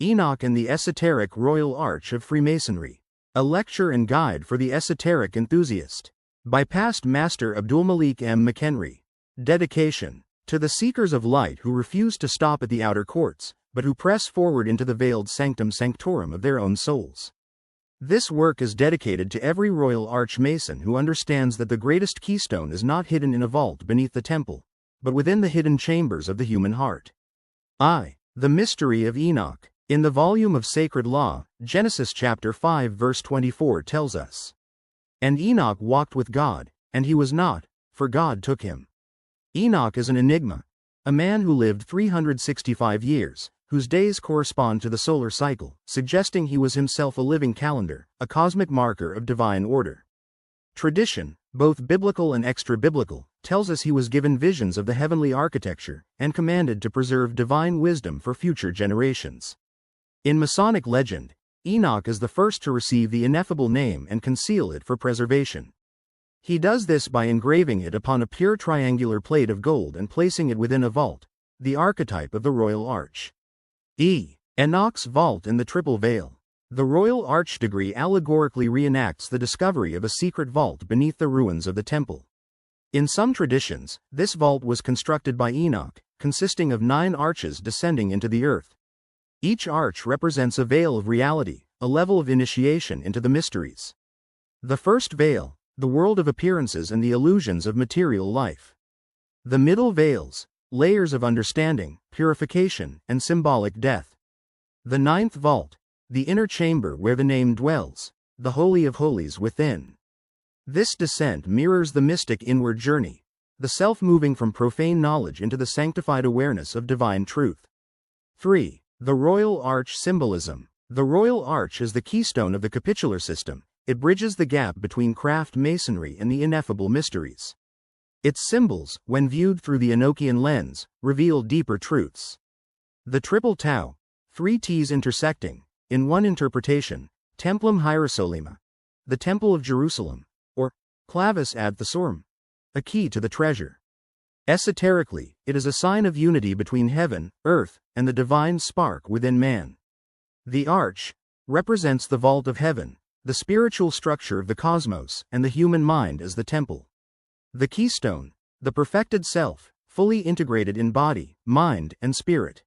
Enoch and the Esoteric Royal Arch of Freemasonry. A lecture and guide for the esoteric enthusiast. By Past Master Abdulmalik M. McHenry. Dedication. To the seekers of light who refuse to stop at the outer courts, but who press forward into the veiled sanctum sanctorum of their own souls. This work is dedicated to every Royal Arch Mason who understands that the greatest keystone is not hidden in a vault beneath the temple, but within the hidden chambers of the human heart. The mystery of Enoch. In the volume of Sacred Law, Genesis chapter 5 verse 24 tells us, "And Enoch walked with God, and he was not, for God took him." Enoch is an enigma, a man who lived 365 years, whose days correspond to the solar cycle, suggesting he was himself a living calendar, a cosmic marker of divine order. Tradition, both biblical and extra-biblical, tells us he was given visions of the heavenly architecture, and commanded to preserve divine wisdom for future generations. In Masonic legend, Enoch is the first to receive the ineffable name and conceal it for preservation. He does this by engraving it upon a pure triangular plate of gold and placing it within a vault, the archetype of the Royal Arch. Enoch's vault in the Triple Veil. The Royal Arch degree allegorically reenacts the discovery of a secret vault beneath the ruins of the temple. In some traditions, this vault was constructed by Enoch, consisting of 9 arches descending into the earth. Each arch represents a veil of reality, a level of initiation into the mysteries. The first veil, the world of appearances and the illusions of material life. The middle veils, layers of understanding, purification, and symbolic death. The 9th vault, the inner chamber where the name dwells, the Holy of Holies within. This descent mirrors the mystic inward journey, the self moving from profane knowledge into the sanctified awareness of divine truth. 3. The Royal Arch symbolism. The Royal Arch is the keystone of the capitular system. It bridges the gap between craft masonry and the ineffable mysteries. Its symbols, when viewed through the Enochian lens, reveal deeper truths. The Triple Tau, 3 T's intersecting, in one interpretation, Templum Hierosolima, the Temple of Jerusalem, or Clavis ad Thesaurem, a key to the treasure. Esoterically, it is a sign of unity between heaven, earth, and the divine spark within man. The arch represents the vault of heaven, the spiritual structure of the cosmos, and the human mind as the temple. The keystone, the perfected self, fully integrated in body, mind, and spirit.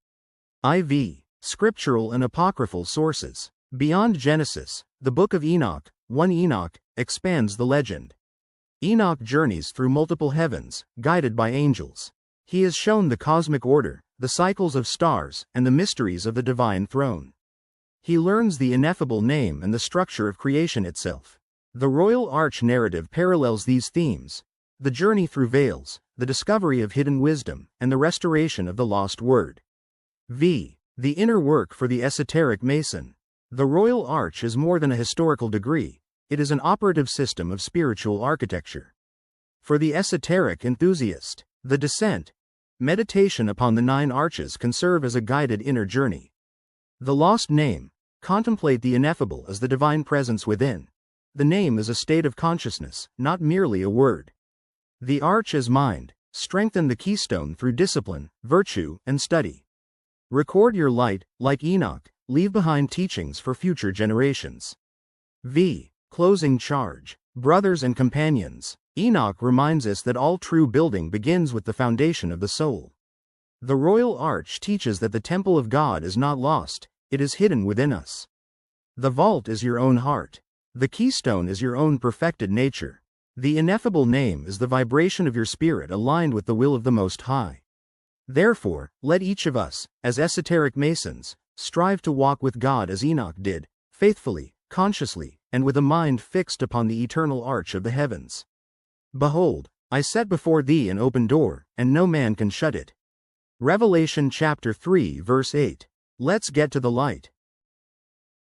Scriptural and apocryphal sources. Beyond Genesis, the Book of Enoch, 1 Enoch, expands the legend. Enoch journeys through multiple heavens, guided by angels. He is shown the cosmic order, the cycles of stars, and the mysteries of the divine throne. He learns the ineffable name and the structure of creation itself. The Royal Arch narrative parallels these themes: the journey through veils, the discovery of hidden wisdom, and the restoration of the lost word. The inner work for the esoteric Mason. The Royal Arch is more than a historical degree. It is an operative system of spiritual architecture. For the esoteric enthusiast, the descent, meditation upon the 9 arches can serve as a guided inner journey. The lost name, contemplate the ineffable as the divine presence within. The name is a state of consciousness, not merely a word. The arch as mind, strengthen the keystone through discipline, virtue, and study. Record your light, like Enoch, leave behind teachings for future generations. Closing charge. Brothers and companions, Enoch reminds us that all true building begins with the foundation of the soul. The Royal Arch teaches that the temple of God is not lost, it is hidden within us. The vault is your own heart. The keystone is your own perfected nature. The ineffable name is the vibration of your spirit aligned with the will of the Most High. Therefore, let each of us, as esoteric Masons, strive to walk with God as Enoch did, faithfully, consciously, and with a mind fixed upon the eternal arch of the heavens. Behold, I set before thee an open door, and no man can shut it. Revelation chapter 3 verse 8. Let's get to the light.